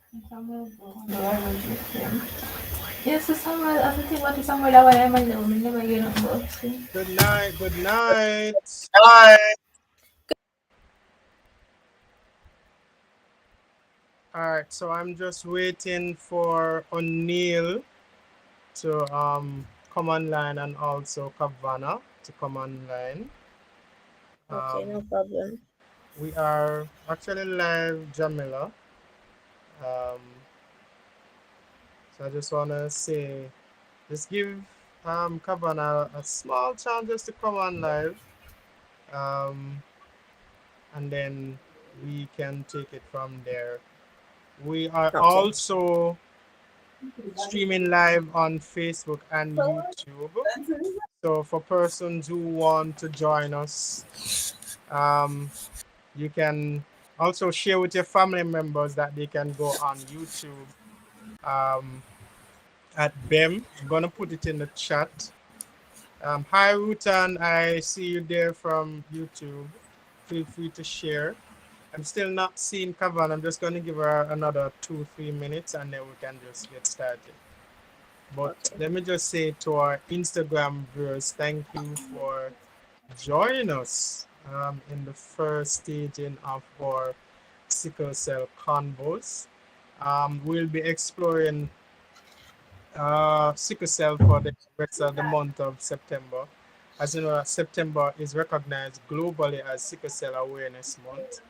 Samuel go. The rival with him. Yes, so Samuel, as I think what is Samuel that why I'm alone. I never hear nothing about him. Good night. Good night. Hi. All right. So I'm just waiting for O'Neill to come online and also Kavana to come online. Okay, no Um, problem. we are actually live, Jamila. Um, so I just wanna say, just give Kavana a small chance just to come on live. Um, and then we can take it from there. We are Okay. also streaming live on Facebook and YouTube. So for persons who want to join us, um, you can also share with your family members that they can go on YouTube at BEM. I'm gonna put it in the chat. Hi Rutan, I see you there from YouTube. Feel free to share. I'm still not seeing Kavan. I'm just gonna give her another 2-3 minutes and then we can just get started. But Okay. let me just say to our Instagram viewers, thank you for joining us in the first staging of our sickle cell convos. We'll be exploring sickle cell for the rest of the month of September. As you know, September is recognized globally as Sickle Cell Awareness Month.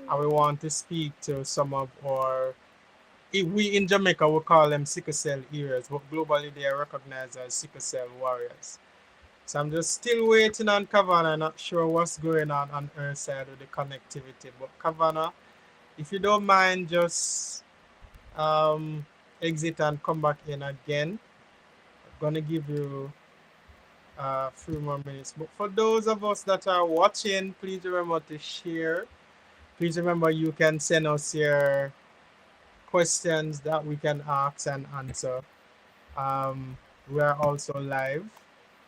And we want to speak to some of our, we in Jamaica, we call them sickle cell heroes, but globally they are recognized as sickle cell warriors. So I'm just still waiting on Kavana, not sure what's going on her side with the connectivity. But Kavana, if you don't mind, just um, exit and come back in again. I'm gonna give you a few more minutes. But for those of us that are watching, please remember to share. Please remember you can send us your questions that we can ask and answer. We are also live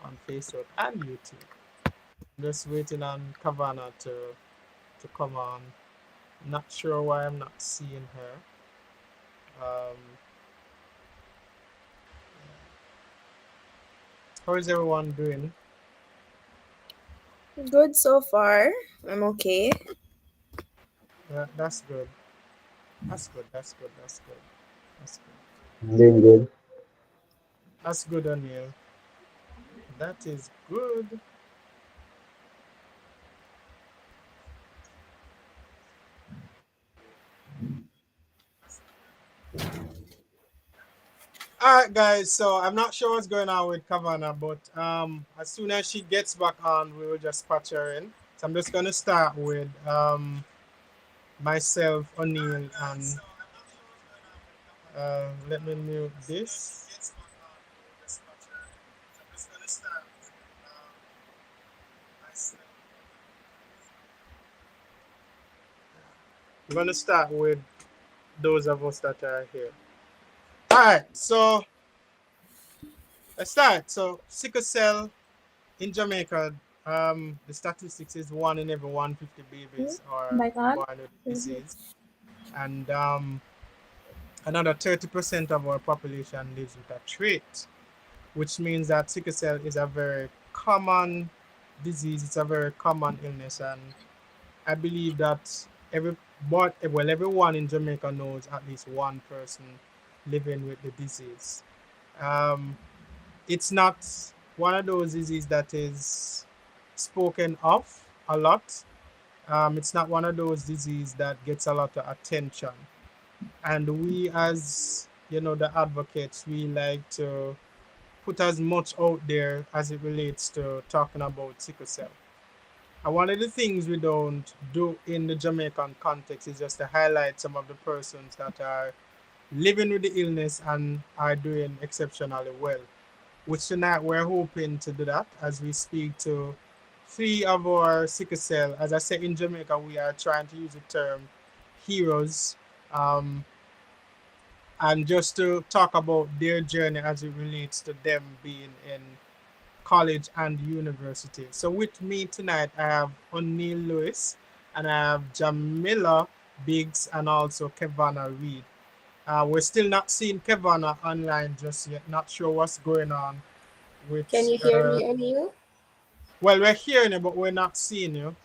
on Facebook and YouTube. I'm just waiting on Kavana to come on. Not sure why I'm not seeing her. Um, how is everyone doing? Good so far. I'm okay. Yeah, that's good. That's good. That's good. That's good. That's good. Doing good. That's good, O'Neill. That is good. All right, guys. So I'm not sure what's going on with Kavana, but as soon as she gets back on, we will just patch her in. So I'm just gonna start with myself, O'Neill, and let me mute this. I'm gonna start with those of us that are here. All right, so let's start. So sickle cell in Jamaica, the statistics is 1 in every 150 babies are My God. born with the Mhm. disease, and another 30% of our population lives with a trait, which means that sickle cell is a very common disease. It's a very common illness, and I believe that everyone in Jamaica knows at least one person living with the disease. Um, it's not one of those diseases that is spoken of a lot. It's not one of those diseases that gets a lot of attention. And we, as the advocates, we like to put as much out there as it relates to talking about sickle cell. And one of the things we don't do in the Jamaican context is just to highlight some of the persons that are living with the illness and are doing exceptionally well. Which tonight we're hoping to do that as we speak to three of our sickle cell. As I said, in Jamaica, we are trying to use the term heroes, um, and just to talk about their journey as it relates to them being in college and university. So with me tonight, I have O'Neill Lewis and I have Jamila Biggs and also Kevana Reed. We're still not seeing Kevana online just yet. Not sure what's going on Can with you hear me, O'Neill? well, we're hearing you, but we're not seeing you.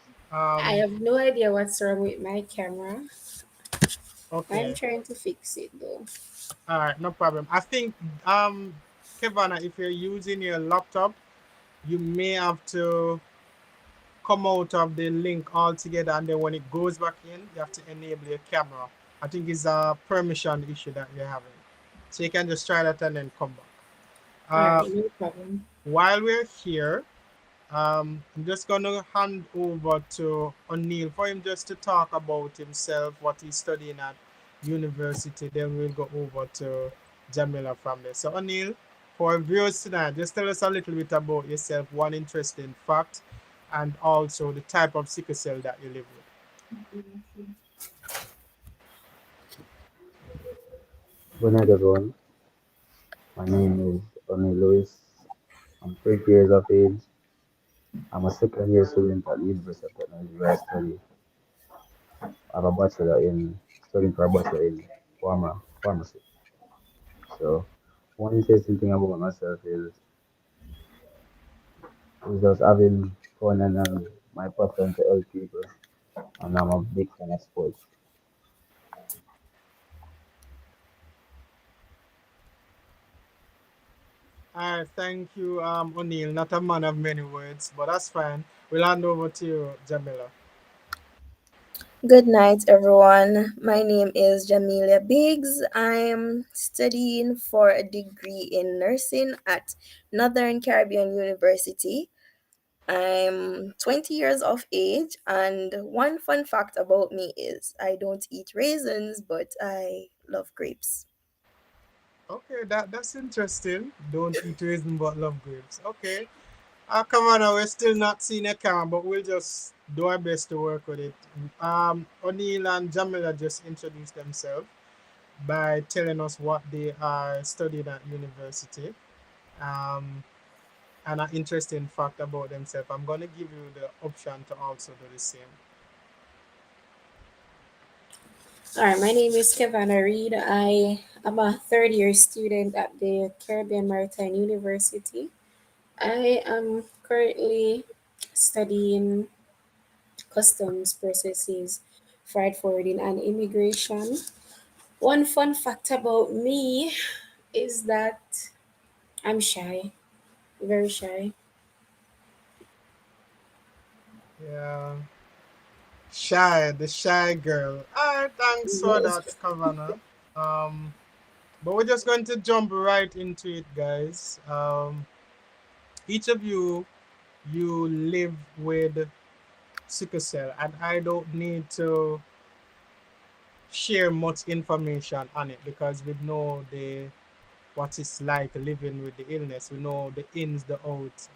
I Um, have no idea what's wrong with my camera. I'm okay. trying to fix it though. All right, no problem. I think, Kevana, if you're using your laptop, you may have to come out of the link altogether, and then when it goes back in, you have to enable your camera. I think it's a permission issue that you're having. So you can just try that and then come back. All right, no problem. While we're here, I'm just gonna hand over to O'Neill for him just to talk about himself, what he's studying at university. Then we'll go over to Jamila from there. So O'Neill, for our viewers tonight, just tell us a little bit about yourself, one interesting fact, and also the type of sickle cell that you live with. Good night, everyone. My name is Oni Lewis. I'm 20 years of age. I'm a second year student at the University of Technology where I study. I have a bachelor in studying for a bachelor in pharmacy. So one interesting thing about myself is just having fun and my passion to help people. And I'm a big fan of sports. All right, thank you, O'Neill. Not a man of many words, but that's fine. We'll hand over to you, Jamila. Good night, everyone. My name is Jamelia Biggs. I'm studying for a degree in nursing at Northern Caribbean University. I'm 20 years of age, and one fun fact about me is I don't eat raisins, but I love grapes. Okay, that's interesting. Don't eat raisin but love grapes. Okay. Come on, now, we're still not seeing a camera, but we'll just do our best to work with it. O'Neill and Jamila just introduced themselves by telling us what they are studying at university, um, and an interesting fact about themselves. I'm going to give you the option to also do the same. All right, my name is Kevana Reed. I am a third year student at the Caribbean Maritime University. I am currently studying customs processes, freight forwarding, and immigration. One fun fact about me is that I'm shy, very shy. Yeah, shy, the shy girl. All right, thanks for Yes. that, Kavana. But we're just going to jump right into it, guys. Each of you live with sickle cell, and I don't need to share much information on it because we know the what it's like living with the illness. We know the ins, the outs,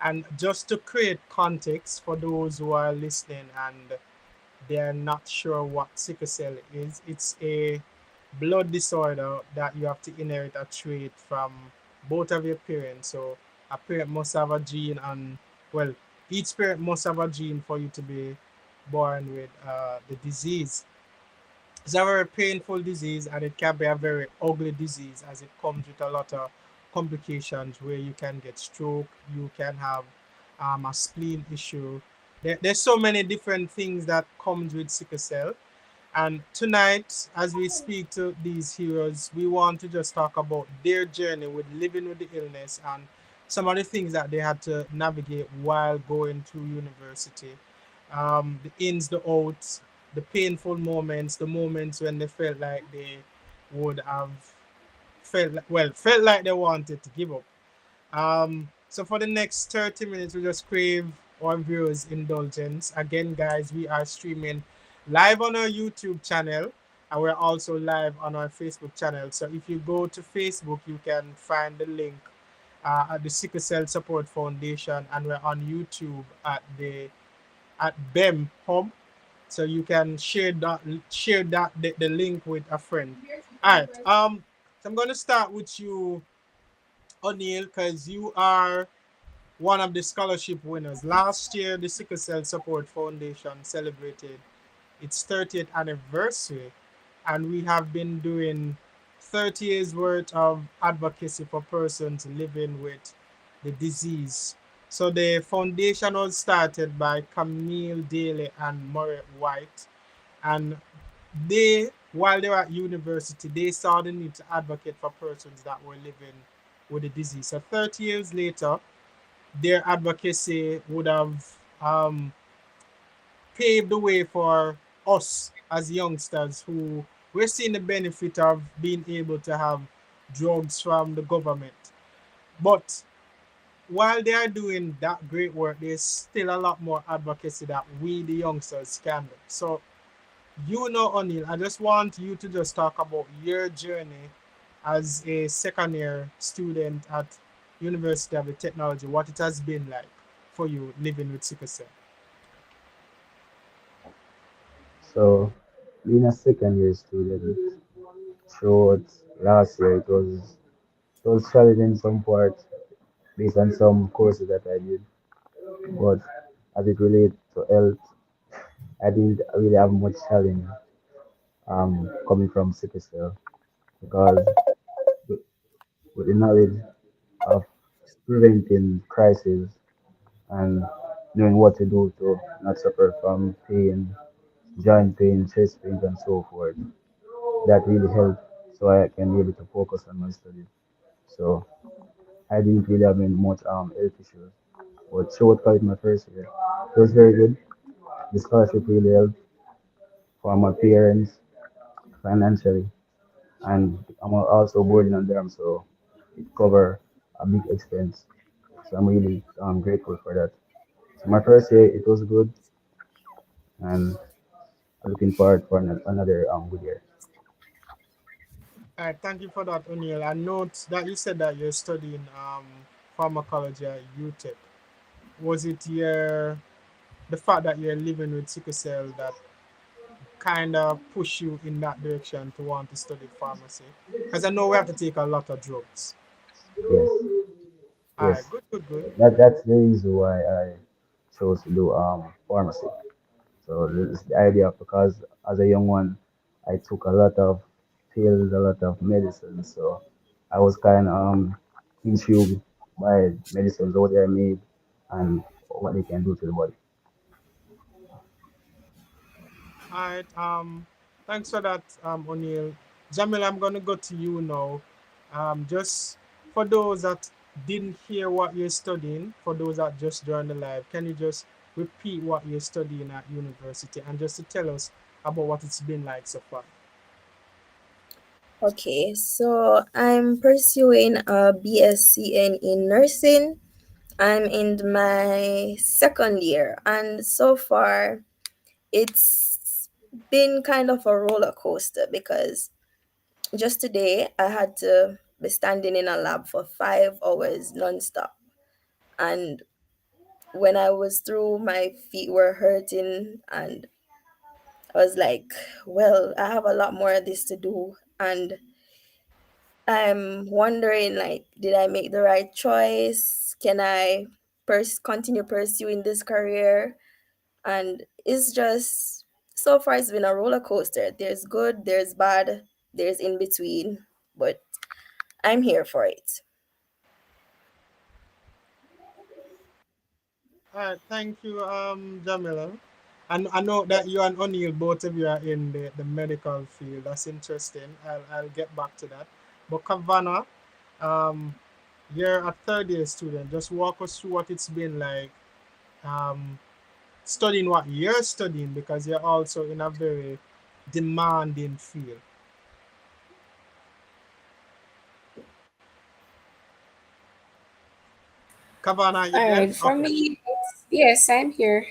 and just to create context for those who are listening and they're not sure what sickle cell is. It's a blood disorder that you have to inherit a trait from both of your parents. So a parent must have a gene, and well, each parent must have a gene for you to be born with the disease. It's a very painful disease, and it can be a very ugly disease as it comes with a lot of complications where you can get stroke, you can have a spleen issue. There's so many different things that comes with sickle cell. And tonight, as we speak to these heroes, we want to just talk about their journey with living with the illness and some of the things that they had to navigate while going through university. The ins, the outs, the painful moments, the moments when they felt like they would have felt like they wanted to give up. So for the next 30 minutes, we just crave our viewers' indulgence. Again, guys, we are streaming live on our YouTube channel, and we're also live on our Facebook channel. So if you go to Facebook, you can find the link at the Sickle Cell Support Foundation, and we're on YouTube at BEM Hub. So you can share that the link with a friend. All right. So I'm gonna start with you, O'Neill, because you are one of the scholarship winners. Last year, the Sickle Cell Support Foundation celebrated its 30th anniversary. and we have been doing 30 years worth of advocacy for persons living with the disease. So the foundation was started by Camille Daly and Murray White, and while they were at university, they saw the need to advocate for persons that were living with the disease. So 30 years later, their advocacy would have paved the way for us as youngsters who we're seeing the benefit of being able to have drugs from the government. But while they are doing that great work, there's still a lot more advocacy that we, the youngsters, can do. So, O'Neill, I just want you to just talk about your journey as a second year student at University of the Technology, what it has been like for you living with sickle cell. So, being a second year student, throughout last year, it was challenging some part based on some courses that I did, but as it relates to health, I didn't really have much challenge coming from sickle cell because with, with the knowledge of preventing crisis and knowing what to do to not suffer from pain, joint pain, chest pain, and so forth. That really helped so I can be able to focus on my studies. So I didn't really have any much health issues. But throughout college my first year, it was very good. The scholarship really helped for my parents financially, and I'm also boarding on them, so it cover a big expense. So I'm really grateful for that. So my first year it was good, and I'm looking forward for another good year. All right, thank you for that, O'Neill. I note that you said that you're studying pharmacology at UTEP. Was it the fact that you're living with sickle cell that kind of push you in that direction to want to study pharmacy? Because I know we have to take a lot of drugs. Yes, All right, yes. good, good, good. That's the reason why I chose to do pharmacy. So it's the idea because as a young one, I took a lot of pills, a lot of medicine. So I was kind of intrigued by medicines, what they are made, and what they can do to the body. All right, thanks for that, O'Neill. Jamil, I'm gonna go to you now. Just for those that didn't hear what you're studying, for those that just joined the live, can you just repeat what you're studying at university and just to tell us about what it's been like so far? Okay, so I'm pursuing a BSc in nursing. I'm in my second year, and so far it's been kind of a roller coaster because just today I had to be standing in a lab for 5 hours nonstop. And when I was through, my feet were hurting, and I was like, well, I have a lot more of this to do. And I'm wondering, like, did I make the right choice? Can I continue pursuing this career? And it's just, so far, it's been a roller coaster. There's good, there's bad, there's in between, but I'm here for it. All right, thank you, Jamila. And I know that you and O'Neill, both of you are in the medical field. That's interesting. I'll get back to that. But Kavana, um, you're a third year student. Just walk us through what it's been like um, studying what you're studying because you're also in a very demanding field. Kavana, are you All there? right, for Okay. me, yes, I'm here.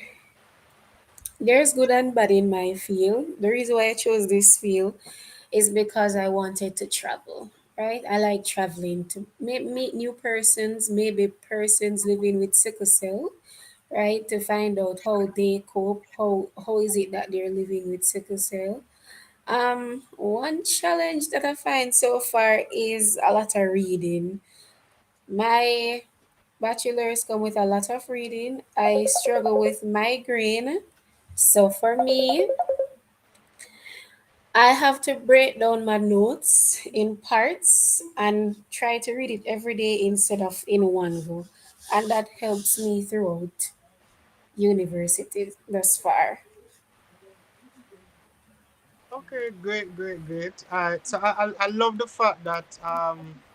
There's good and bad in my field. The reason why I chose this field is because I wanted to travel, right? I like traveling to meet new persons, maybe persons living with sickle cell, right? To find out how they cope, how is it that they're living with sickle cell. One challenge that I find so far is a lot of reading. My bachelor's come with a lot of reading. I struggle with migraine. So for me, I have to break down my notes in parts and try to read it every day instead of in one go. And that helps me throughout university thus far. Okay, great, great, great. All right, so I love the fact that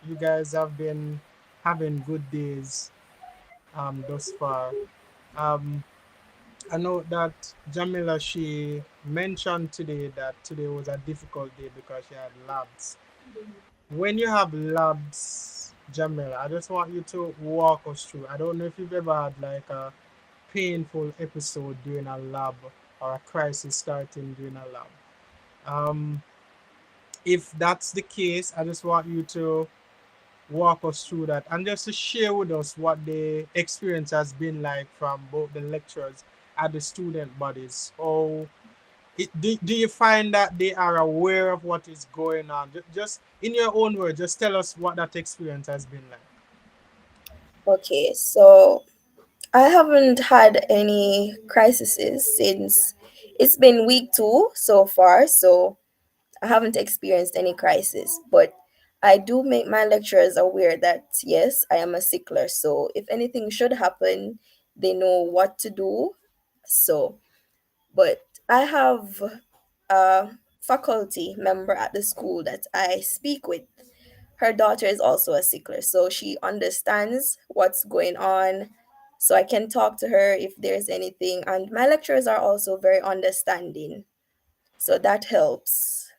you guys have been having good days thus far. Um, I know that Jamila, she mentioned today that today was a difficult day because she had labs. When you have labs, Jamila, I just want you to walk us through. I don't know if you've ever had like a painful episode during a lab or a crisis starting during a lab. Um, if that's the case, I just want you to walk us through that and just to share with us what the experience has been like from both the lecturers and the student bodies. Oh, do you find that they are aware of what is going on? Just in your own words, just tell us what that experience has been like. Okay, so I haven't had any crises since it's been week 2 so far, so I haven't experienced any crisis. But I do make my lecturers aware that yes, I am a sickler, so if anything should happen, they know what to do. So, but I have a faculty member at the school that I speak with. Her daughter is also a sickler, so she understands what's going on. So I can talk to her if there's anything. And my lecturers are also very understanding. So that helps.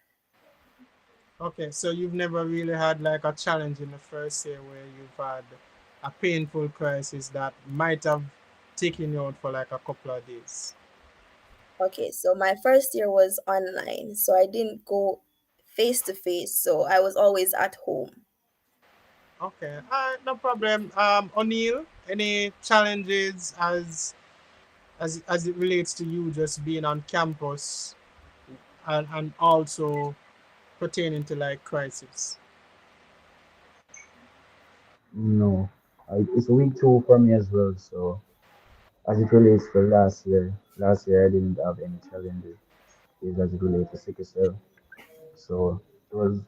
Okay, so you've never really had like a challenge in the first year where you've had a painful crisis that might have taken you out for like a couple of days. Okay, so my first year was online, so I didn't go face to face, so I was always at home. Okay, all right, no problem. O'Neill, any challenges as it relates to you just being on campus and also pertaining to like crisis? No, it's week 2 for me as well. So as it relates to last year I didn't have any challenges. Is as it relates to sickle cell. So it was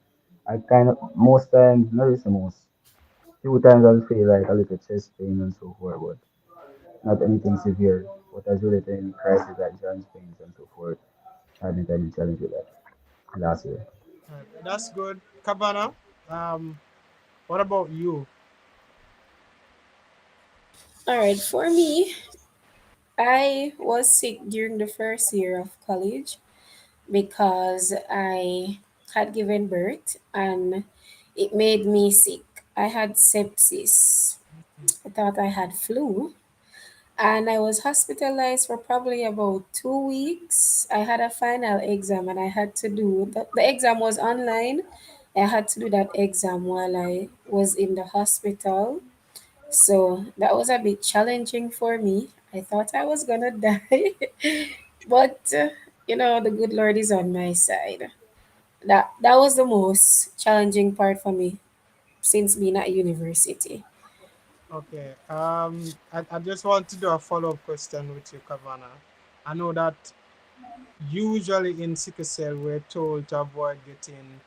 I kind of most times, not really most, few times I'll feel like a little chest pain and so forth, but not anything severe. But as related to any crisis like joint pains and so forth, I didn't have any challenge with that last year. That's good. Cabana, what about you? All right, for me, I was sick during the first year of college because I had given birth and it made me sick. I had sepsis. I thought I had flu and I was hospitalized for probably about 2 weeks. I had a final exam and I had to do the exam was online. I had to do that exam while I was in the hospital. So that was a bit challenging for me. I thought I was gonna die, but the good Lord is on my side. That was the most challenging part for me since being at university. Okay. I just want to do a follow-up question with you, Kavana. I know that usually in sickle cell we're told to avoid getting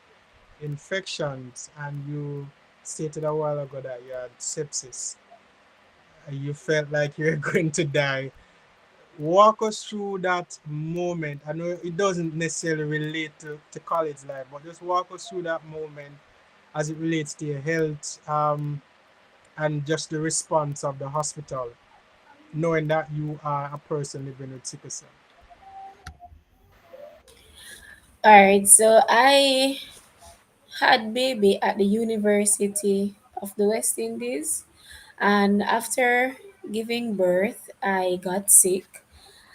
infections, and you stated a while ago that you had sepsis. You felt like you were going to die. Walk us through that moment. I know it doesn't necessarily relate to college life, but just walk us through that moment as it relates to your health, and just the response of the hospital, knowing that you are a person living with sickle cell. All right, so I had baby at the University of the West Indies, and after giving birth, I got sick.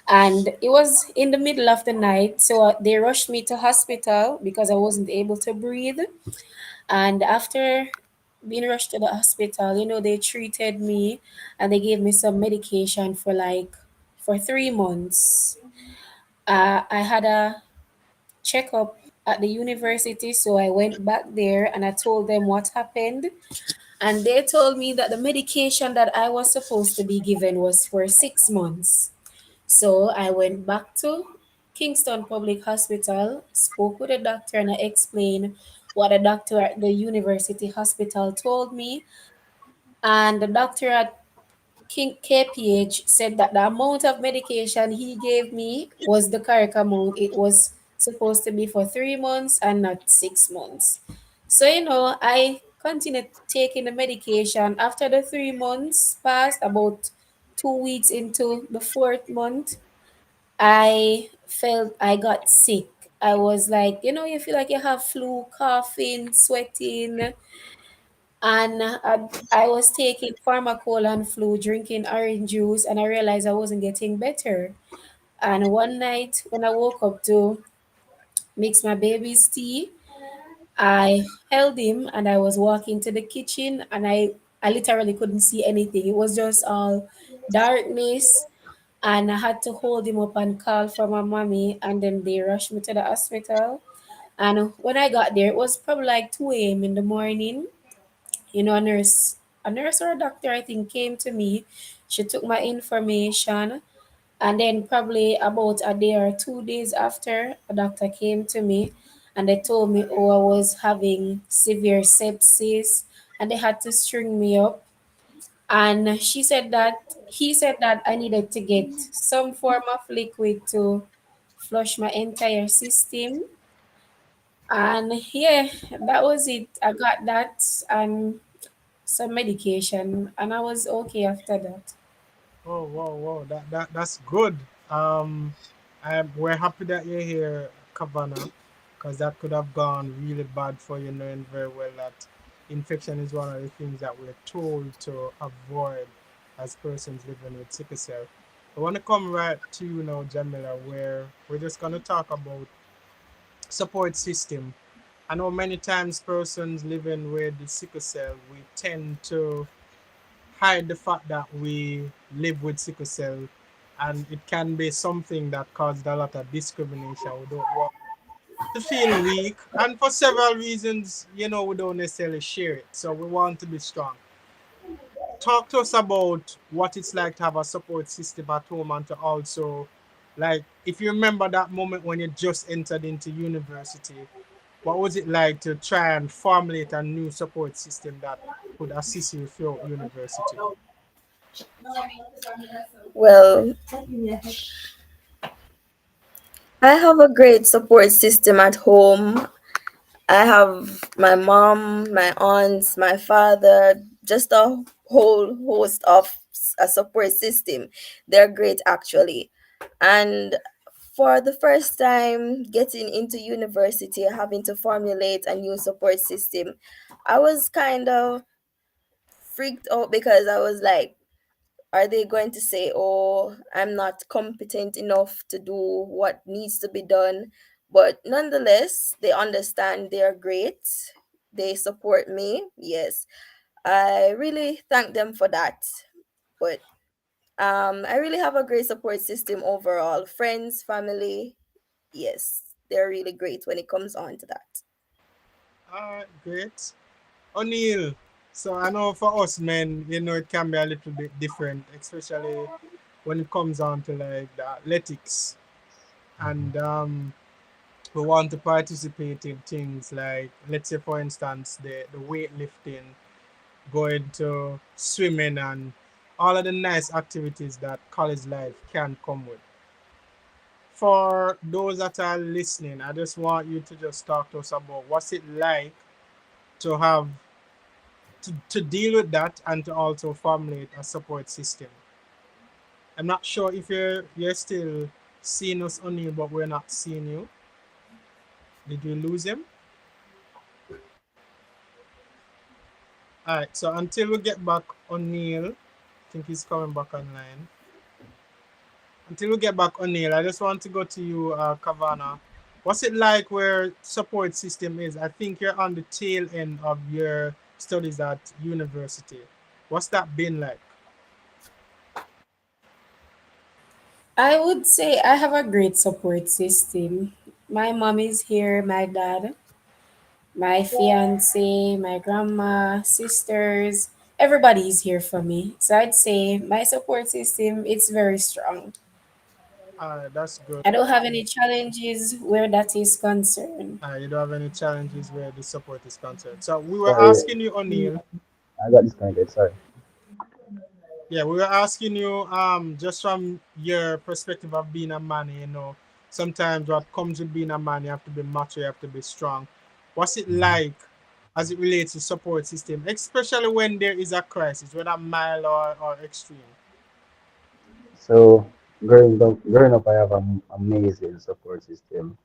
And it was in the middle of the night, so they rushed me to hospital because I wasn't able to breathe. And after being rushed to the hospital, they treated me and they gave me some medication for 3 months. I had a checkup at the university, so I went back there and I told them what happened. And they told me that the medication that I was supposed to be given was for 6 months. So I went back to Kingston Public Hospital, spoke with the doctor, and I explained what the doctor at the university hospital told me. And the doctor at King KPH said that the amount of medication he gave me was the correct amount. It was supposed to be for 3 months and not 6 months. So, I continued taking the medication. After the 3 months passed, about 2 weeks into the fourth month, I felt I got sick. I was like, you feel like you have flu, coughing, sweating, and I was taking pharmacol flu, drinking orange juice, and I realized I wasn't getting better. And one night when I woke up to mix my baby's tea, I held him and I was walking to the kitchen, and I literally couldn't see anything. It was just all darkness, and I had to hold him up and call for my mommy, and then they rushed me to the hospital. And when I got there, it was probably like 2 a.m. in the morning. A nurse or a doctor, I think, came to me. She took my information, and then probably about a day or 2 days after, a doctor came to me, and they told me, oh, I was having severe sepsis, and they had to string me up. And he said that I needed to get some form of liquid to flush my entire system. And yeah, that was it. I got that and some medication, and I was okay after that. Oh, wow, wow, that's good. We're happy that you're here, Kavana, because that could have gone really bad for you, knowing very well that infection is one of the things that we're told to avoid as persons living with sickle cell. I want to come right to you now, Jamila, where we're just going to talk about support system. I know many times persons living with the sickle cell, we tend to hide the fact that we live with sickle cell, and it can be something that caused a lot of discrimination. We don't want to feel weak, and for several reasons, we don't necessarily share it. So we want to be strong. Talk to us about what it's like to have a support system at home, and to also, like, if you remember that moment when you just entered into university, what was it like to try and formulate a new support system that could assist you throughout university? Well, I have a great support system at home. I have my mom, my aunts, my father, just a whole host of a support system. They're great actually. And for the first time getting into university, having to formulate a new support system, I was kind of freaked out because I was like, are they going to say, oh, I'm not competent enough to do what needs to be done? But nonetheless, they understand, they're great. They support me. Yes. I really thank them for that. But I really have a great support system overall. Friends, family, yes, they're really great when it comes on to that. All right, great. O'Neill. So I know for us men, it can be a little bit different, especially when it comes down to like the athletics. And we want to participate in things like, let's say for instance, the weightlifting, going to swimming, and all of the nice activities that college life can come with. For those that are listening, I just want you to just talk to us about what's it like to have to deal with that, and to also formulate a support system. I'm not sure if you're still seeing us, O'Neill, but we're not seeing you. Did we lose him? All right. So until we get back, O'Neill, I think he's coming back online. Until we get back, O'Neill, I just want to go to you, Kavana. What's it like where support system is? I think you're on the tail end of your studies at university. What's that been like? I would say I have a great support system. My mom is here, my dad, my fiance, my grandma, sisters, everybody is here for me. So I'd say my support system it's very strong. That's good. I don't have any challenges where that is concerned. You don't have any challenges where the support is concerned. So we were Sorry, asking you, O'Neill. I got disconnected. Sorry. Yeah, we were asking you, just from your perspective of being a man, sometimes what comes with being a man, you have to be macho, you have to be strong. What's it like as it relates to support system, especially when there is a crisis, whether mild or extreme? So growing up, I have an amazing support system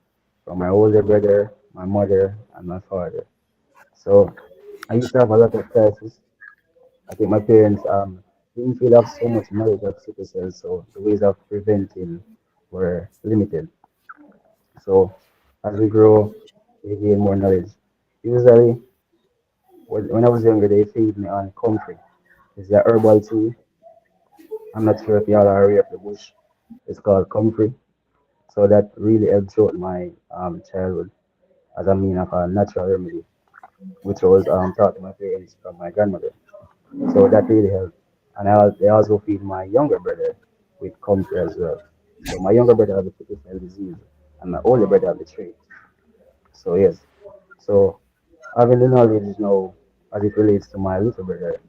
from my older brother, my mother, and my father. So I used to have a lot of crises. I think my parents didn't really have so much knowledge of sickle cell, so the ways of preventing were limited. So as we grow, we gain more knowledge. Usually, when I was younger, they feed me on comfrey. It's a herbal tea. I'm not sure if y'all are aware of the bush. It's called comfrey. So that really helped throughout my childhood as a mean of a natural remedy, which was taught to my parents from my grandmother. So that really helped. And they also feed my younger brother with comfrey as well. So my younger brother has the sickle cell disease, and my older brother Oh, has the trait. So yes. So having the knowledge now as it relates to my little brother,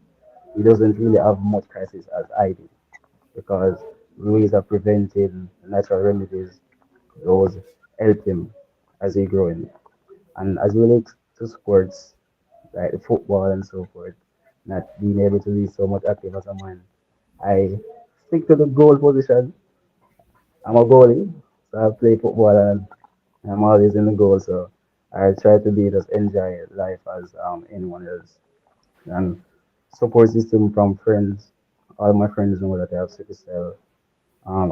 he doesn't really have much crisis as I did because ways of preventing natural remedies, those help him as he growing. And as it relates to sports, like the football and so forth, not being able to be so much active as a man, I stick to the goal position. I'm a goalie, so I play football and I'm always in the goal. So I try to be just enjoy life as anyone else. And support system from friends. All my friends know that I have sickle cell.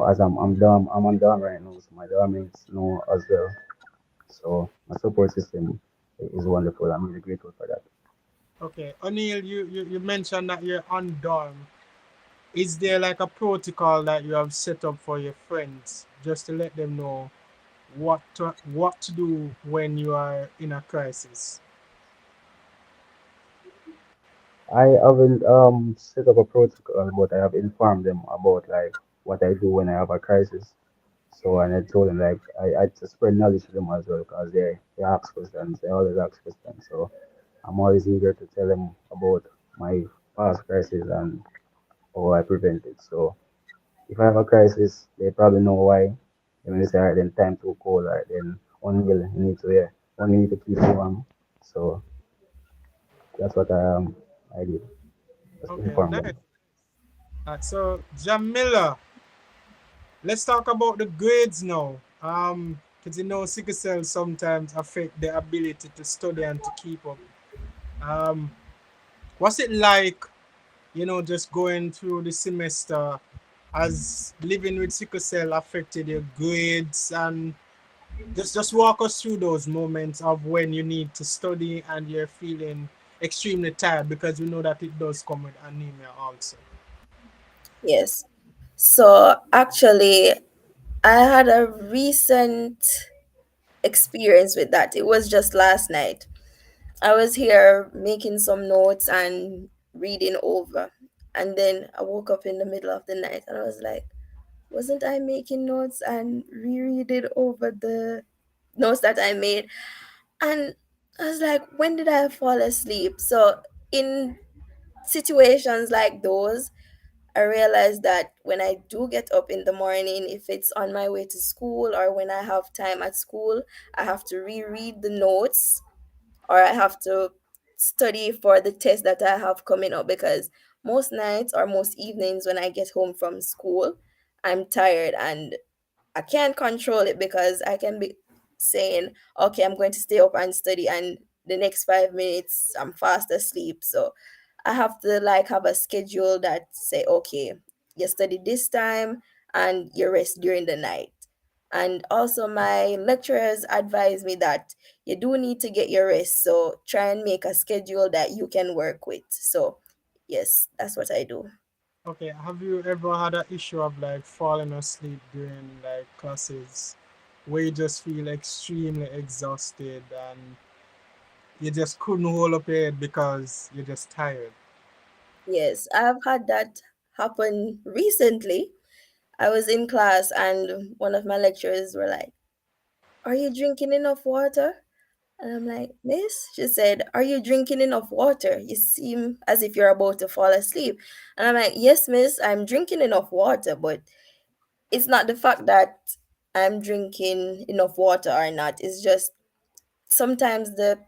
As I'm on dorm right now, so my dormmates know as well. So my support system is wonderful. I'm really grateful for that. okay. O'Neill, you mentioned that you're on dorm. Is there like a protocol that you have set up for your friends just to let them know what to do when you are in a crisis? I haven't set up a protocol, but I have informed them about like what I do when I have a crisis. So and I told them like I to spread knowledge to them as well because they ask questions. They always ask questions. So I'm always eager to tell them about my past crisis and how I prevent it. So if I have a crisis, they probably know why. And when they say, all right, then time to cold, all right, then O'Neill, you need to, yeah, O'Neill need to keep warm. So that's what I did, just to Okay, inform nice. them. So Jamila, let's talk about the grades now. Because sickle cell sometimes affect the ability to study and to keep up. Um, what's it like, just going through the semester as living with sickle cell affected your grades, and just walk us through those moments of when you need to study and you're feeling extremely tired, because we know that it does come with anemia also. Yes. So actually, I had a recent experience with that. It was just last night. I was here making some notes and reading over. And then I woke up in the middle of the night and I was like, wasn't I making notes and rereading over the notes that I made? And I was like, when did I fall asleep? So, in situations like those, I realized that when I do get up in the morning, if it's on my way to school or when I have time at school, I have to reread the notes or I have to study for the test that I have coming up because most nights or most evenings when I get home from school, I'm tired and I can't control it because I can be saying, okay, I'm going to stay up and study, and the next 5 minutes I'm fast asleep. So I have to like have a schedule that say, okay, you study this time and you rest during the night. And also, my lecturers advise me that you do need to get your rest. So try and make a schedule that you can work with. So, yes, that's what I do. Okay, have you ever had an issue of like falling asleep during like classes where you just feel extremely exhausted and you just couldn't hold up your head because you're just tired? Yes, I've had that happen recently. I was in class and one of my lecturers were like, "Are you drinking enough water?" And I'm like, "Miss," she said, "are you drinking enough water? You seem as if you're about to fall asleep." And I'm like, "Yes, miss, I'm drinking enough water, but it's not the fact that I'm drinking enough water or not. It's just sometimes the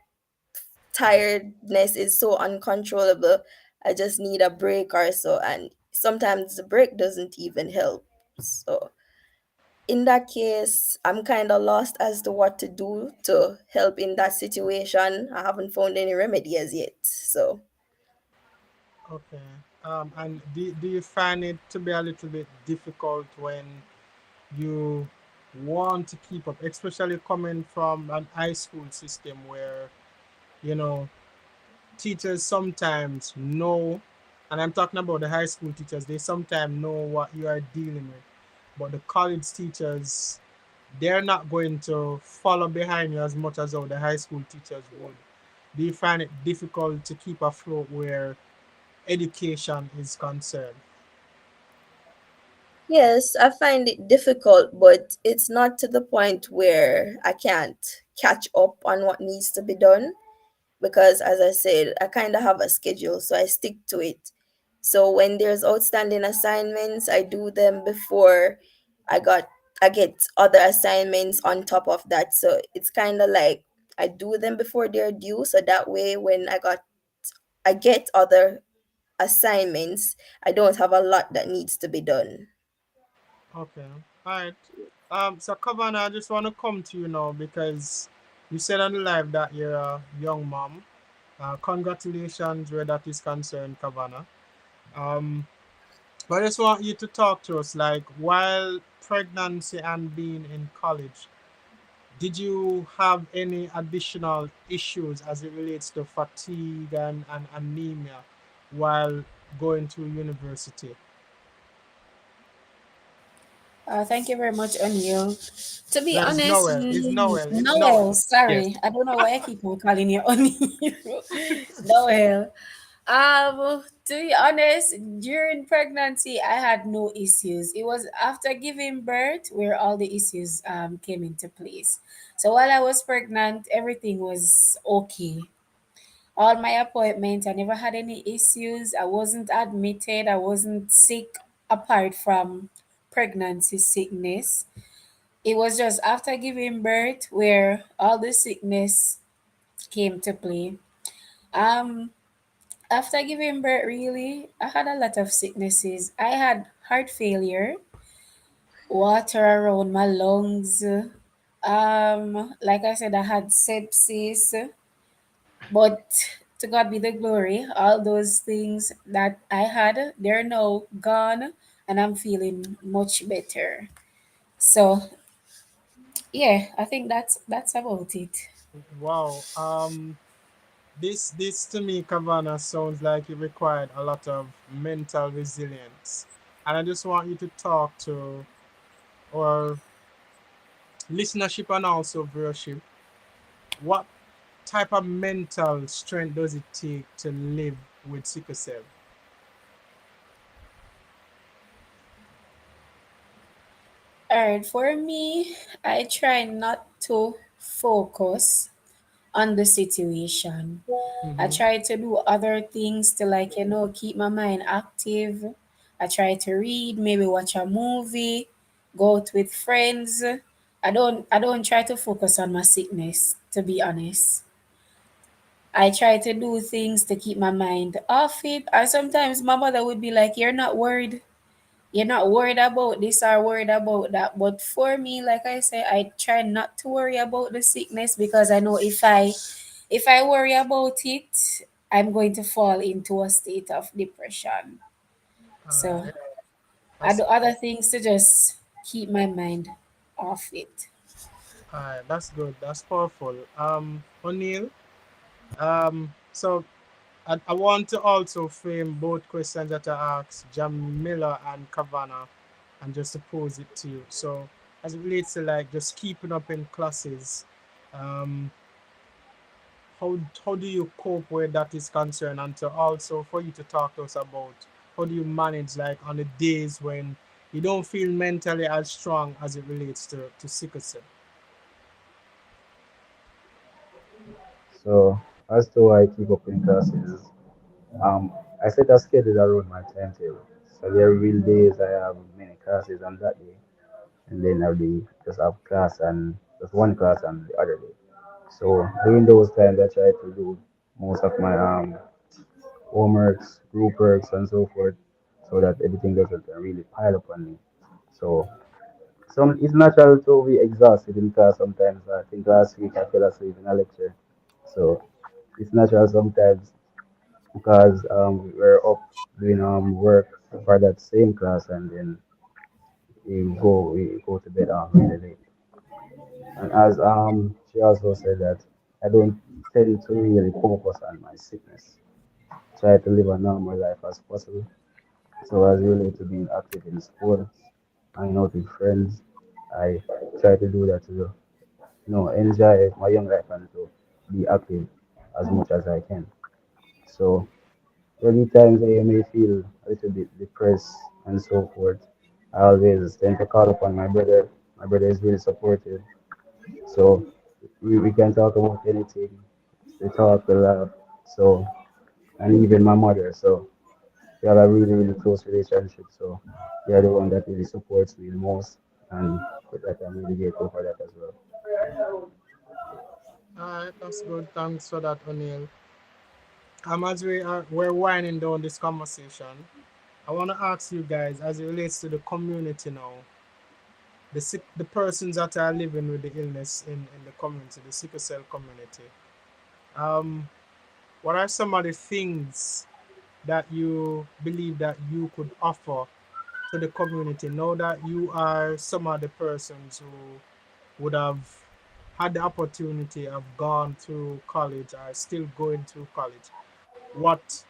tiredness is so uncontrollable. I just need a break or so, and sometimes the break doesn't even help." So in that case, I'm kind of lost as to what to do to help in that situation. I haven't found any remedy as yet. So Okay. And do you find it to be a little bit difficult when you want to keep up, especially coming from an high school system where, you know, teachers sometimes know, and I'm talking about the high school teachers, they sometimes know what you are dealing with. But the college teachers, they're not going to follow behind you as much as how the high school teachers would. Do you find it difficult to keep afloat where education is concerned? yes, I find it difficult, but it's not to the point where I can't catch up on what needs to be done, because as I said, I kind of have a schedule, so I stick to it. So when there's outstanding assignments, I do them before I got I get other assignments on top of that. So it's kind of like I do them before they're due, so that way when I get other assignments, I don't have a lot that needs to be done. Okay. All right. So Kavana, I just want to come to you now because you said on the live that you're a young mom. Congratulations where that is concerned, Kavana. Um, but I just want you to talk to us like while pregnancy and being in college, did you have any additional issues as it relates to fatigue and anemia while going to university? Thank you very much, O'Neill. To be No, it's honest, Noel. It's Noel. It's Noel. Noel, Yes. sorry. I don't know why I keep on calling you O'Neill. Noel. To be honest, during pregnancy, I had no issues. It was after giving birth where all the issues came into place. So while I was pregnant, everything was okay. All my appointments, I never had any issues. I wasn't admitted. I wasn't sick apart from pregnancy sickness. It was just after giving birth where all the sickness came to play. Um, After giving birth, really, I had a lot of sicknesses. I had heart failure, water around my lungs. Like I said, I had sepsis, but to God be the glory. All those things that I had, they're now gone, and I'm feeling much better. So yeah, I think that's about it. Wow. This to me, Kavana, sounds like it required a lot of mental resilience. And I just want you to talk to our listenership and also viewership. What type of mental strength does it take to live with sickle cell? Alright, for me, I try not to focus on the situation. I Mm-hmm. try to do other things to keep my mind active. I try to read, maybe watch a movie, go out with friends. I don't try to focus on my sickness, to be honest. I try to do things to keep my mind off it. Or sometimes my mother would be like, you're not worried about this or worried about that. But for me, like I say, I try not to worry about the sickness because I know if I worry about it, I'm going to fall into a state of depression. All So right. I That's do other things to just keep my mind off it. all right. That's good. That's powerful. O'Neill. So I want to also frame both questions that I asked Jamila and Kavana and just to pose it to you. So as it relates to like just keeping up in classes, um, how do you cope where that is concerned, and to also for you to talk to us about how do you manage like on the days when you don't feel mentally as strong as it relates to sickle cell? So as to why I keep up in classes, I set a schedule around my timetable. So there are real days I have many classes on that day, and then I'll be just have class and just one class on the other day. So during those times, I try to do most of my homeworks, group works, and so forth, so that everything doesn't really pile up on me. So it's natural to be exhausted in class sometimes. I think last week I fell asleep in a lecture, so it's natural sometimes because we're up doing work for that same class, and then we go to bed really late. And as she also said that I don't tend to really focus on my sickness. Try to live a normal life as possible. So as related to being active in sport, hanging out with friends, I try to do that to enjoy my young life and to be active as much as I can. So there'll be times that you may feel a little bit depressed and so forth. I always tend to call upon my brother. My brother is really supportive. So we can talk about anything. We talk, we laugh. So, and even my mother. So we have a really, really close relationship. So they are the one that really supports me the most. And for that, I'm really grateful for that as well. All right, that's good. Thanks for that, O'Neill. As we're winding down this conversation, I want to ask you guys, as it relates to the community now, the persons that are living with the illness in the community, the sickle cell community. Um, what are some of the things that you believe that you could offer to the community now that you are some of the persons who would have had the opportunity of gone through college or still going through college? What,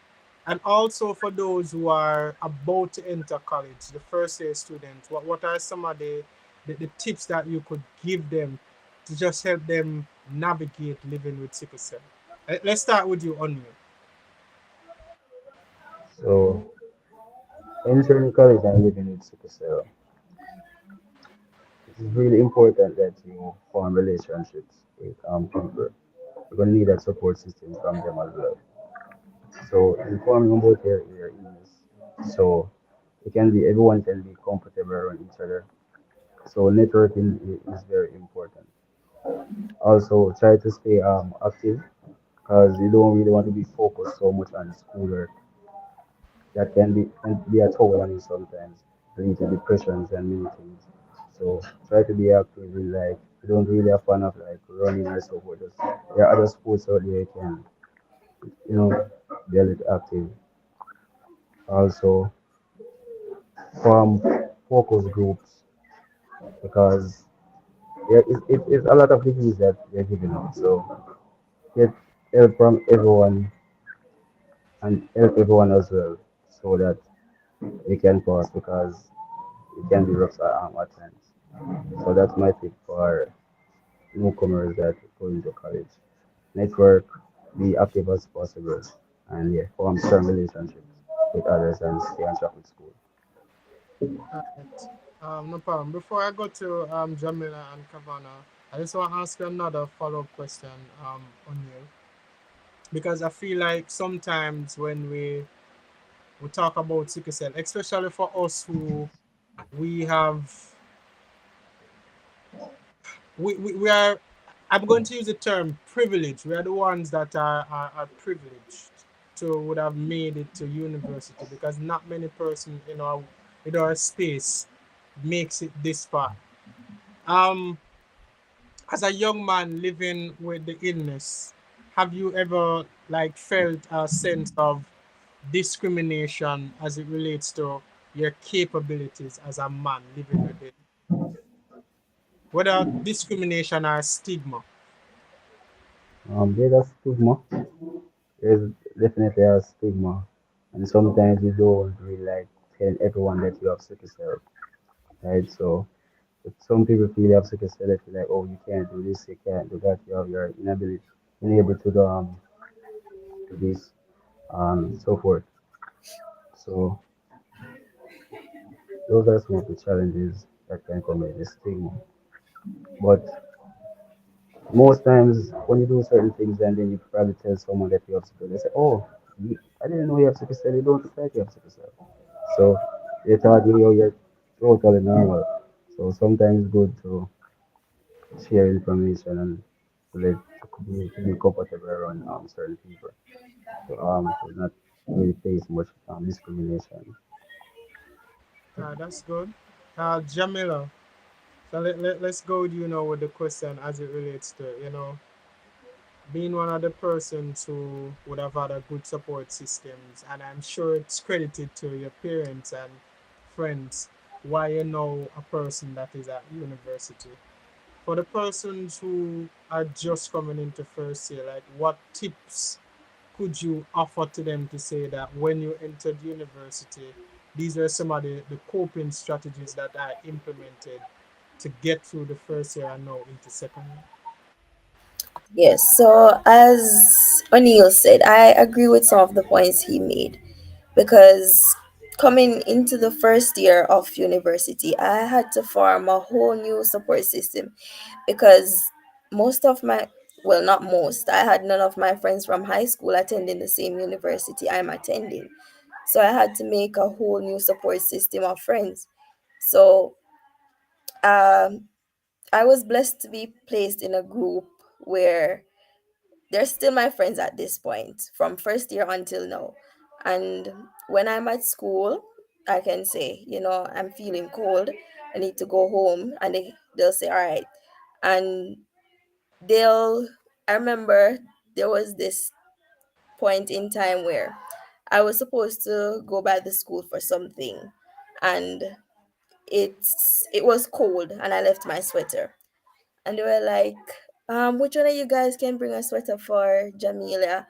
and also for those who are about to enter college, the first year students, what are some of the tips that you could give them to just help them navigate living with sickle cell? Let's start with you, Onion. So entering college and living with sickle cell, it is really important that you form relationships with people. You're gonna need that support system from them as well. So informing about your illness. So it can be everyone can be comfortable around each other. So networking is very important. Also try to stay active because you don't really want to be focused so much on schoolwork. That can be a toll on you sometimes, lead to depressions and many things. So try to be active in life. You don't really have fun of like running or so forth. There are other sports out there you can, you know, be a little active. Also form focus groups because it's a lot of degrees that they're giving out. So get help from everyone and help everyone as well so that we can pass because it can be rough at times. So that's my tip for newcomers that go into college. Network, be active as possible, and yeah, form strong relationships with others and stay on track with school. All right. No problem. Before I go to Jamila and Kavana, I just want to ask you another follow-up question, O'Neill, because I feel like sometimes when we talk about sickle cell, especially for us who we have we are, I'm going to use the term privilege. We are the ones that are privileged to would have made it to university because not many person in our space makes it this far. Um, as a young man living with the illness, have you ever like felt a sense of discrimination as it relates to your capabilities as a man living with it? Whether discrimination or stigma? There's a stigma. There's definitely a stigma, and sometimes you don't really like tell everyone that you have sickle cell, right? So if some people feel you have sickle cell, they feel like, oh, you can't do this, you can't do that, you have your inability, unable to do this, so forth. So Those are some of the challenges that can come with this stigma. But most times, when you do certain things and then you probably tell someone that you have sickle, they say, "Oh, I didn't know you have sickle cell. You don't look like you have sickle cell." So they thought you're totally normal. So sometimes it's good to share information and to be comfortable around certain people. To not really face much discrimination. That's good. Jamila, so let's go with you know with the question as it relates to being one of the persons who would have had a good support systems, and I'm sure it's credited to your parents and friends why you know a person that is at university. For the persons who are just coming into first year, like what tips could you offer to them to say that when you entered university, these are some of the coping strategies that I implemented to get through the first year and now into second year? Yes, so as O'Neill said, I agree with some of the points he made because coming into the first year of university, I had to form a whole new support system because most of my, well, not most, I had none of my friends from high school attending the same university I'm attending. So I had to make a whole new support system of friends. So um, I was blessed to be placed in a group where they're still my friends at this point from first year until now. And when I'm at school, I can say, I'm feeling cold, I need to go home, and they'll say, all right. And they'll I remember there was this point in time where I was supposed to go by the school for something, and it was cold and I left my sweater. And they were like, which one of you guys can bring a sweater for Jamila?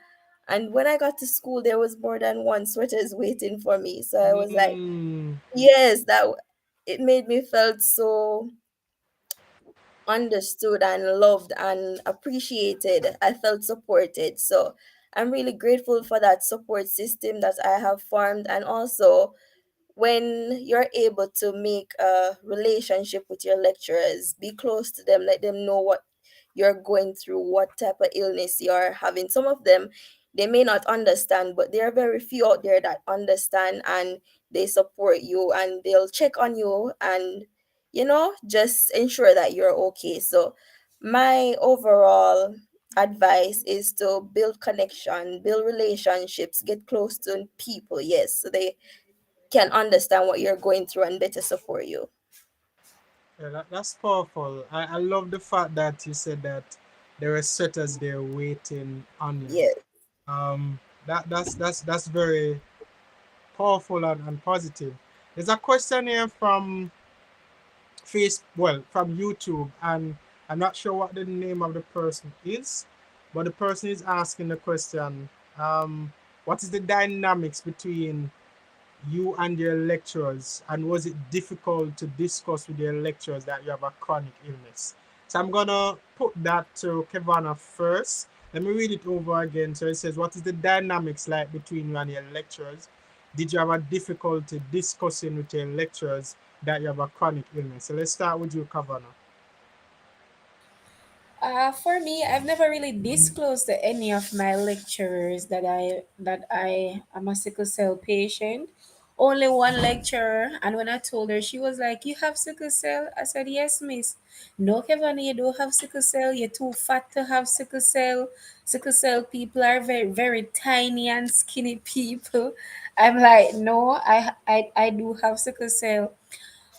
And when I got to school, there was more than one sweaters waiting for me. So I was like, Mm, yes, it made me felt so understood and loved and appreciated. I felt supported. So I'm really grateful for that support system that I have formed, and also when you're able to make a relationship with your lecturers, be close to them, let them know what you're going through, what type of illness you're having. Some of them, they may not understand, but there are very few out there that understand, and they support you and they'll check on you and, just ensure that you're okay. So, my overall advice is to build connection, build relationships, get close to people, yes, so they can understand what you're going through and better support you. yeah, that's powerful. I love the fact that you said that there are setters there waiting on you. Yes. That's very powerful and positive. There's a question here from from YouTube, and I'm not sure what the name of the person is, but the person is asking the question, what is the dynamics between you and your lecturers, and was it difficult to discuss with your lecturers that you have a chronic illness? So I'm gonna put that to Kevana first. Let me read it over again. So it says, what is the dynamics like between you and your lecturers? Did you have a difficulty discussing with your lecturers that you have a chronic illness? So let's start with you, Kavana. For me, I've never really disclosed to any of my lecturers that I am a sickle cell patient. Only one lecturer, and when I told her, she was like, "You have sickle cell?" I said, "Yes, miss." "No, Kevin, you don't have sickle cell. You're too fat to have sickle cell. Sickle cell people are very, very tiny and skinny people." I'm like, "No, I do have sickle cell."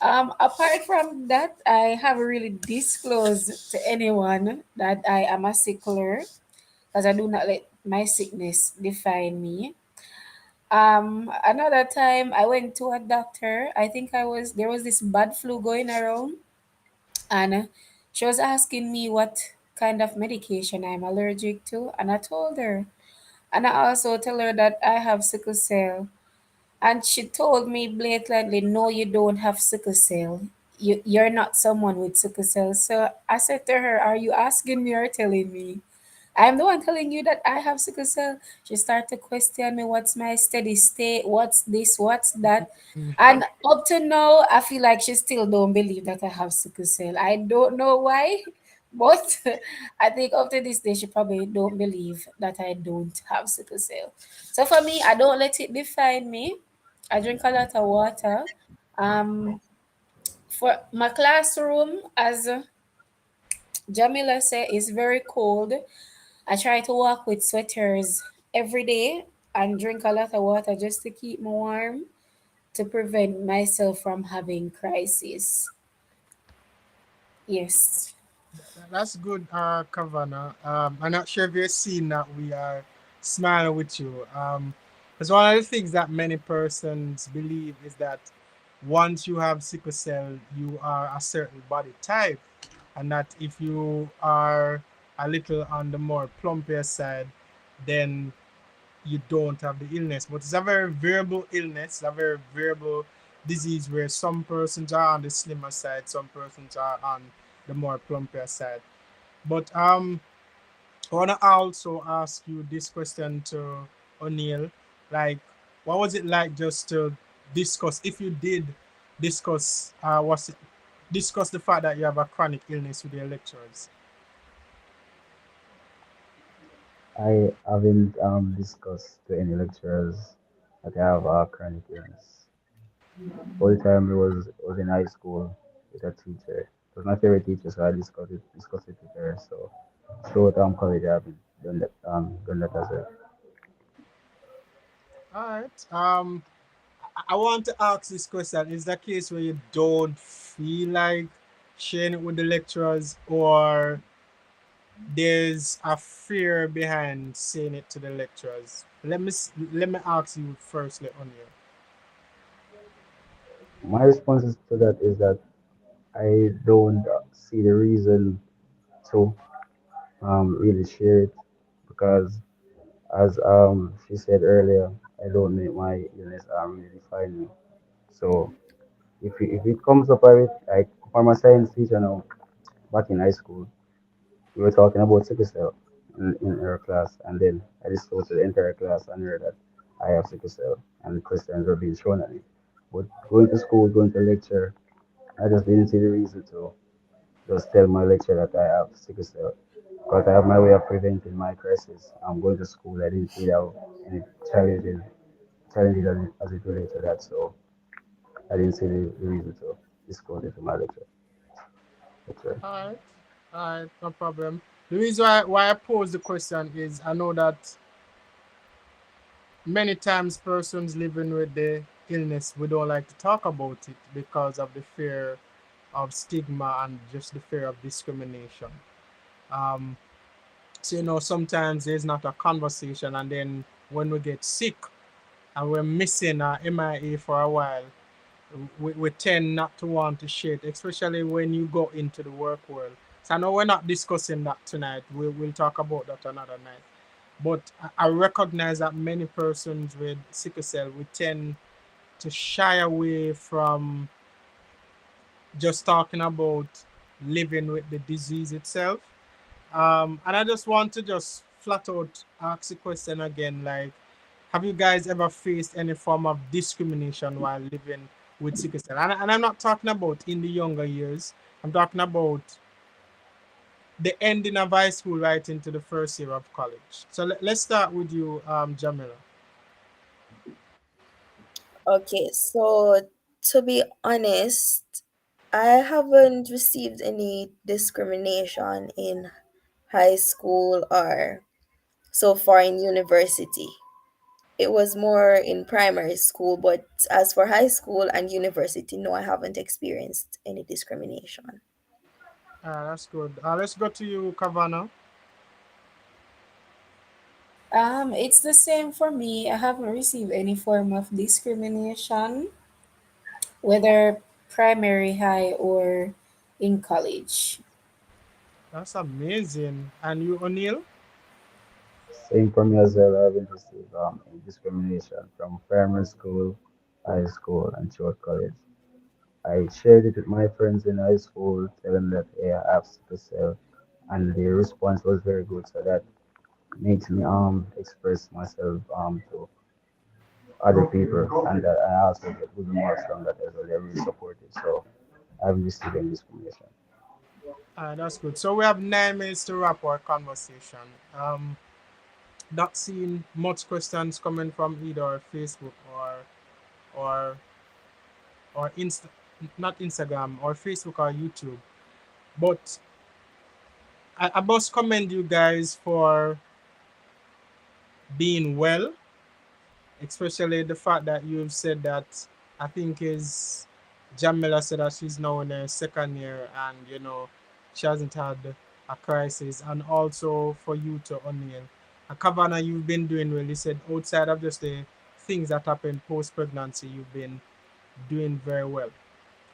Apart from that, I haven't really disclosed to anyone that I am a sickler because I do not let my sickness define me. Another time I went to a doctor. I think there was this bad flu going around, and she was asking me what kind of medication I'm allergic to, and I told her, and I also tell her that I have sickle cell. And she told me blatantly, "No, you don't have sickle cell. You're not someone with sickle cell." So I said to her, "Are you asking me or telling me?" I'm the one telling you that I have sickle cell. She started to question me, what's my steady state? What's this? What's that? And up to now, I feel like she still don't believe that I have sickle cell. I don't know why, but I think up to this day, she probably don't believe that I don't have sickle cell. So for me, I don't let it define me. I drink a lot of water. Um, for my classroom, as Jamila said, is very cold. I try to walk with sweaters every day and drink a lot of water just to keep me warm to prevent myself from having crisis. Yes. That's good, Kavana. I'm not sure if you're seeing that we are smiling with you. Because one of the things that many persons believe is that once you have sickle cell, you are a certain body type, and that if you are a little on the more plumpier side, then you don't have the illness. But it's a very variable illness, a very variable disease where some persons are on the slimmer side, some persons are on the more plumpier side. But I wanna also ask you this question to O'Neill. Like, what was it like just to discuss, if you did discuss, was it discuss the fact that you have a chronic illness with your lecturers? I haven't discussed to any lecturers that I have a chronic illness. All the time was in high school with a teacher. It was my favorite teacher, so I discussed it with her. So throughout college, I haven't done that as well. All right. I want to ask this question. Is that case where you don't feel like sharing it with the lecturers, or there's a fear behind saying it to the lecturers? Let me ask you firstly on you. My response to that is that I don't see the reason to really share it because, as she said earlier, I don't make my illness really define me. So if it comes up with like for my science teacher now back in high school, we were talking about sickle cell in her class, and then I disclosed to the entire class and heard that I have sickle cell, and questions were being shown at me. But going to school, going to lecture, I just didn't see the reason to just tell my lecturer that I have sickle cell. Because I have my way of preventing my crisis. I'm going to school. I didn't really have any challenges, challenges as it relates to that. So I didn't see the reason to disclose it to my lecturer. All right, all right, no problem. The reason why I pose the question is I know that many times persons living with the illness, we don't like to talk about it because of the fear of stigma and just the fear of discrimination. Um, so sometimes there's not a conversation, and then when we get sick and we're missing our MIA for a while, we tend not to want to share it, especially when you go into the work world. So I know we're not discussing that tonight. We'll talk about that another night. But I recognize that many persons with sickle cell, we tend to shy away from just talking about living with the disease itself. And I just want to just flat out ask the question again, like, have you guys ever faced any form of discrimination while living with sickle cell? And I'm not talking about in the younger years. I'm talking about the ending of high school right into the first year of college. So let's start with you, Jamila. Okay, so to be honest, I haven't received any discrimination in high school or so far in university. It was more in primary school, but as for high school and university, no, I haven't experienced any discrimination. That's good. Let's go to you, Kavana. It's the same for me. I haven't received any form of discrimination, whether primary, high, or in college. That's amazing. And you, O'Neill? Same for me as well. I haven't received any discrimination from primary school, high school, and throughout college. I shared it with my friends in high school, telling them that hey, I have sickle cell, and the response was very good. So that makes me express myself to other people, and I also get good marks from that as well. They're really supportive, so I've received any discrimination. That's good. So we have 9 minutes to wrap our conversation. Not seeing much questions coming from either Facebook or or not Instagram or Facebook or YouTube. But I must commend you guys for being well, especially the fact that you've said that I think is Jamila said that she's now in her second year and she hasn't had a crisis, and also for you to O'Neill. And Kavana, you've been doing well. You said outside of just the things that happen post pregnancy, you've been doing very well.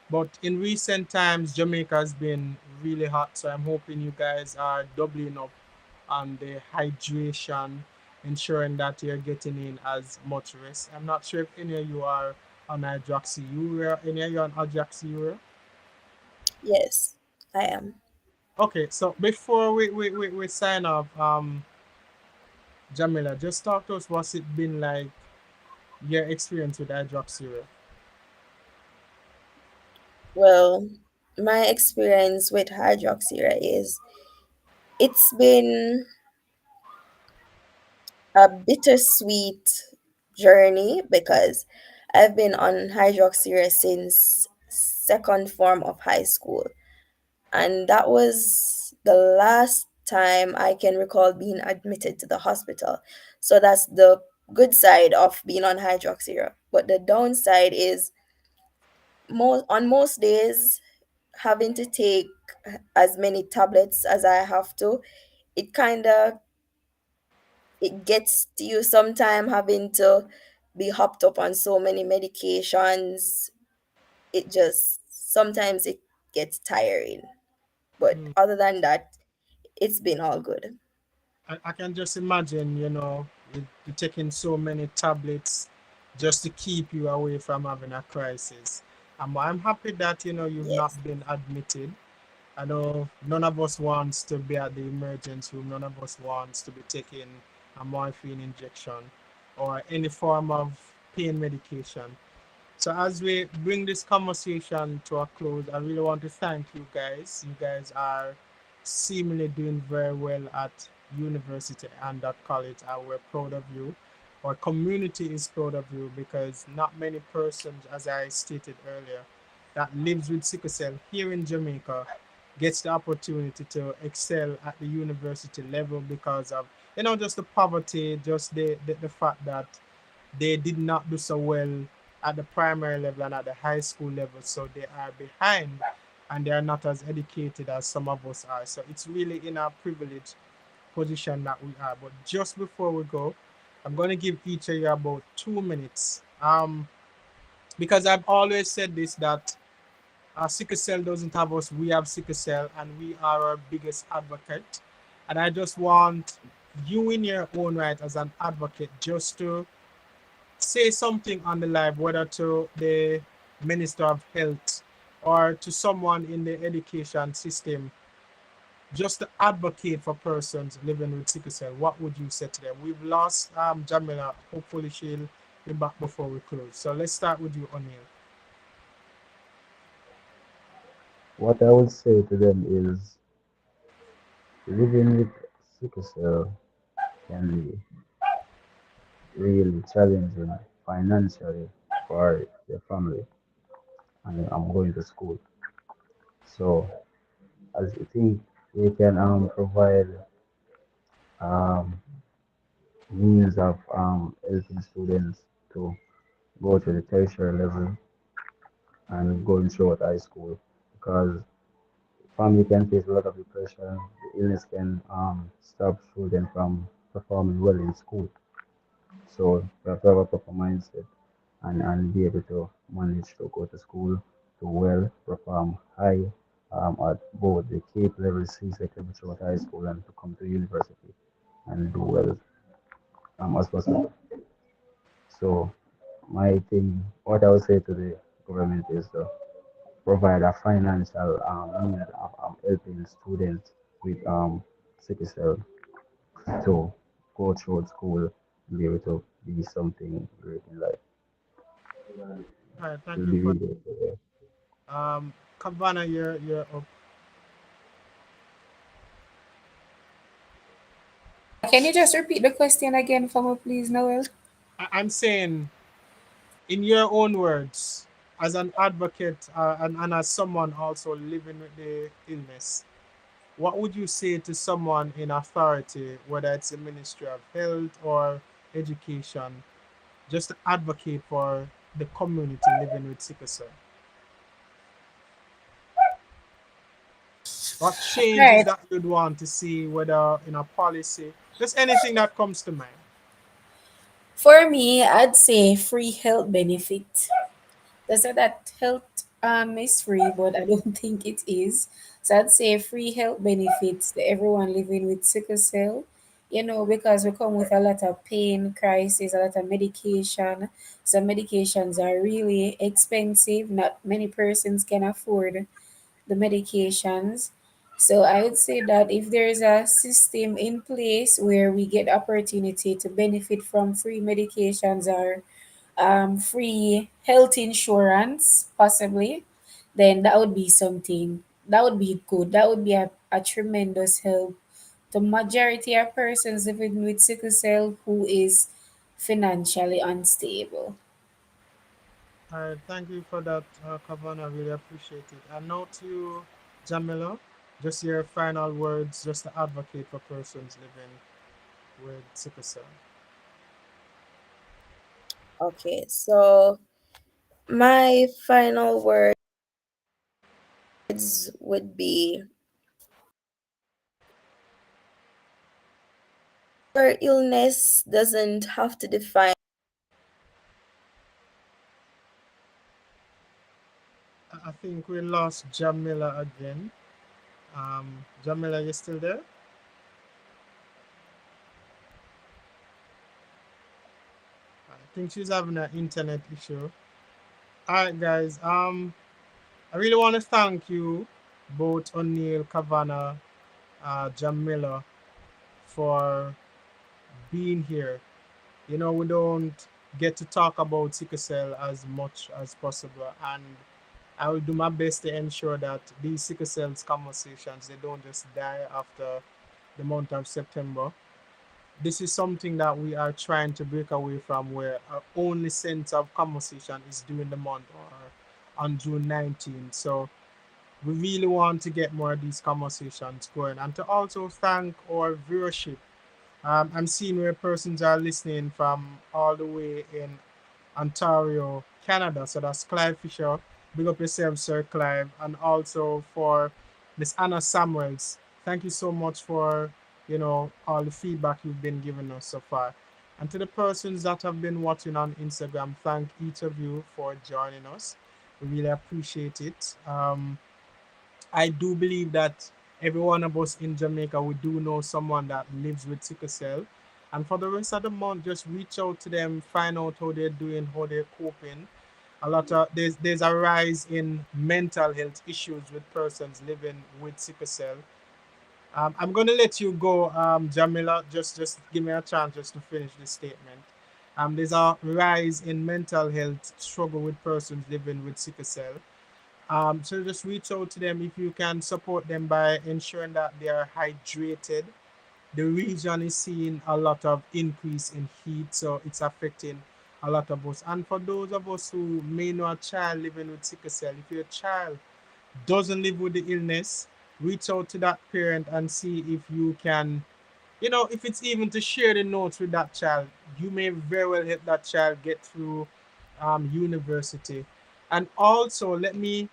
But in recent times, Jamaica has been really hot, so I'm hoping you guys are doubling up on the hydration, ensuring that you're getting in as much rest. I'm not sure if any of you are on hydroxyurea. Any of you on hydroxyurea? Yes, I am. Okay, so before we sign off, Jamila, just talk to us what's it been like, your experience with hydroxyurea. Well, my experience with hydroxyra is it's been a bittersweet journey because I've been on hydroxyra since second form of high school, and that was the last time I can recall being admitted to the hospital. So that's the good side of being on hydroxyra. But the downside is most days having to take as many tablets as I have to. It kind of it gets to you sometime having to be hopped up on so many medications. It just sometimes it gets tiring. But Hmm. other than that, it's been all good. I can just imagine, you taking so many tablets just to keep you away from having a crisis. I'm happy that, you've Yes. not been admitted. I know none of us wants to be at the emergency room. None of us wants to be taking a morphine injection or any form of pain medication. So as we bring this conversation to a close, I really want to thank you guys. You guys are seemingly doing very well at university and at college, and we're proud of you. Our community is proud of you because not many persons, as I stated earlier, that lives with sickle cell here in Jamaica gets the opportunity to excel at the university level because of just the poverty, just the fact that they did not do so well at the primary level and at the high school level, so they are behind and they are not as educated as some of us are. So it's really in our privileged position that we are. But just before we go, I'm going to give each of you about 2 minutes. Because I've always said this that sickle cell doesn't have us, we have sickle cell, and we are our biggest advocate. And I just want you, in your own right, as an advocate, just to say something on the live, whether to the Minister of Health or to someone in the education system, just to advocate for persons living with sickle cell. What would you say to them? We've lost Jamila. Hopefully, she'll be back before we close. So let's start with you, O'Neill. What I would say to them is living with sickle cell can be really challenging financially for your family, and I'm going to school. So as you think we can provide um, means of helping students to go to the tertiary level and going through at high school, because family can face a lot of depression. The illness can stop students from performing well in school. So we have to have a proper mindset and be able to manage to go to school, to well, perform high at both the Cape level, C-Sec level throughout high school, and to come to university and do well as possible. So my thing, what I would say to the government is to provide a financial means of helping students with sickle cell too. go through school and be able to be something great in life. All right, thank Will you be for really good. Yeah. Kavana. You're up. Can you just repeat the question again for me, please, Noel? I'm saying, in your own words, as an advocate and as someone also living with the illness, what would you say to someone in authority, whether it's the Ministry of Health or Education, just to advocate for the community living with sickle cell? What changes Right. that you'd want to see, whether in a policy, just anything that comes to mind? For me, I'd say free health benefit. They say that health is free, but I don't think it is. So I'd say free health benefits to everyone living with sickle cell. Because we come with a lot of pain, crisis, a lot of medication. Some medications are really expensive. Not many persons can afford the medications. So I would say that if there is a system in place where we get opportunity to benefit from free medications or free health insurance, possibly, then that would be something. That would be good. That would be a tremendous help to majority of persons living with sickle cell who is financially unstable. All right, thank you for that, Kavan. I really appreciate it. And now to you, Jamila, just your final words, just to advocate for persons living with sickle cell. Okay, so my final words would be your illness doesn't have to define. I think we lost Jamila again. Jamila, you still there? I think she's having an internet issue. All right, guys. I really want to thank you, both O'Neill, Kavana, Jamila, for being here. We don't get to talk about sickle cell as much as possible, and I will do my best to ensure that these sickle cells conversations, they don't just die after the month of September. This is something that we are trying to break away from, where our only sense of conversation is during the month or on June 19th. So we really want to get more of these conversations going, and to also thank our viewership. I'm seeing where persons are listening from all the way in Ontario, Canada. So that's Clive Fisher. Big up yourself, Sir Clive. And also for Miss Anna Samuels. Thank you so much for, all the feedback you've been giving us so far. And to the persons that have been watching on Instagram, thank each of you for joining us. We really appreciate it. I do believe that every one of us in Jamaica, we do know someone that lives with sickle cell. And for the rest of the month, just reach out to them, find out how they're doing, how they're coping. There's a rise in mental health issues with persons living with sickle cell. I'm gonna let you go, Jamila. Just give me a chance just to finish this statement. There's a rise in mental health struggle with persons living with sickle cell. So just reach out to them if you can support them by ensuring that they are hydrated. The region is seeing a lot of increase in heat, so it's affecting a lot of us. And for those of us who may know a child living with sickle cell, if your child doesn't live with the illness, reach out to that parent and see if you can, if it's even to share the notes with that child. You may very well help that child get through university. And also, let me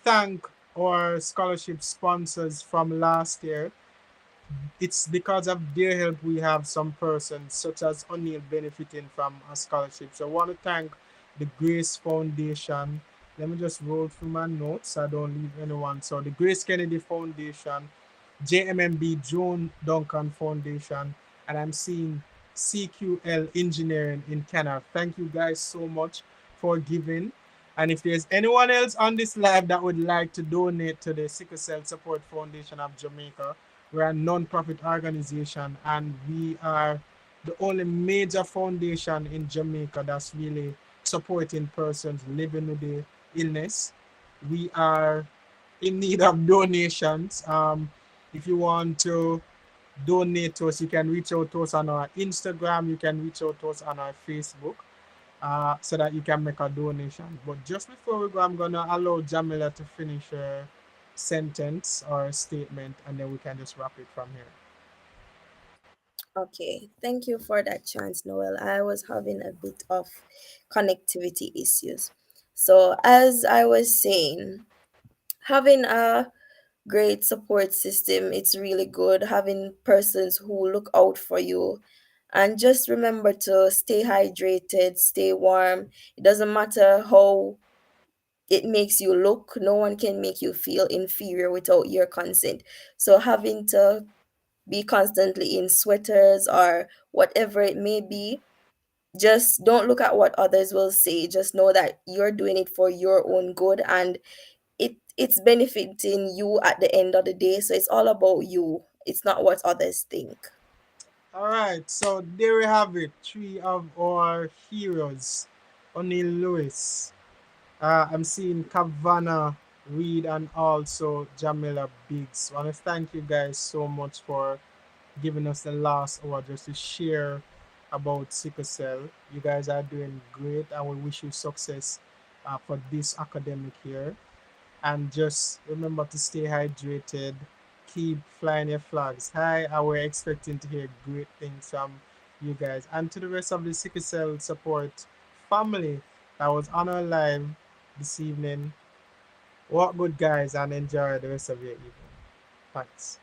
thank our scholarship sponsors from last year. It's because of their help we have some persons, such as O'Neill, benefiting from a scholarship. So I want to thank the Grace Foundation. Let me just roll through my notes so I don't leave anyone. So the Grace Kennedy Foundation, JMMB Joan Duncan Foundation, and I'm seeing CQL Engineering in Canada. Thank you guys so much for giving. And if there's anyone else on this live that would like to donate to the Sickle Cell Support Foundation of Jamaica, we're a non-profit organization, and we are the only major foundation in Jamaica that's really supporting persons living with the illness. We are in need of donations. If you want to donate to us, you can reach out to us on our Instagram, you can reach out to us on our Facebook, so that you can make a donation. But just before we go, I'm going to allow Jamila to finish her sentence or statement, and then we can just wrap it from here. Okay, thank you for that chance, Noel. I was having a bit of connectivity issues. So, as I was saying, having a great support system, it's really good. Having persons who look out for you. And just remember to stay hydrated, stay warm. It doesn't matter how it makes you look, no one can make you feel inferior without your consent. So, having to be constantly in sweaters or whatever it may be, just don't look at what others will say. Just know that you're doing it for your own good, and it's benefiting you at the end of the day. So it's all about you. It's not what others think. All right, so there we have it. Three of our heroes. O'Neill Lewis. I'm seeing Kavana Reed and also Jamila Biggs. I want to thank you guys so much for giving us the last hour just to share about sickle cell. You guys are doing great, and we wish you success for this academic year. And just remember to stay hydrated, keep flying your flags high. And we're expecting to hear great things from you guys. And to the rest of the sickle cell support family that was on our live this evening, walk good, guys, and enjoy the rest of your evening. Thanks.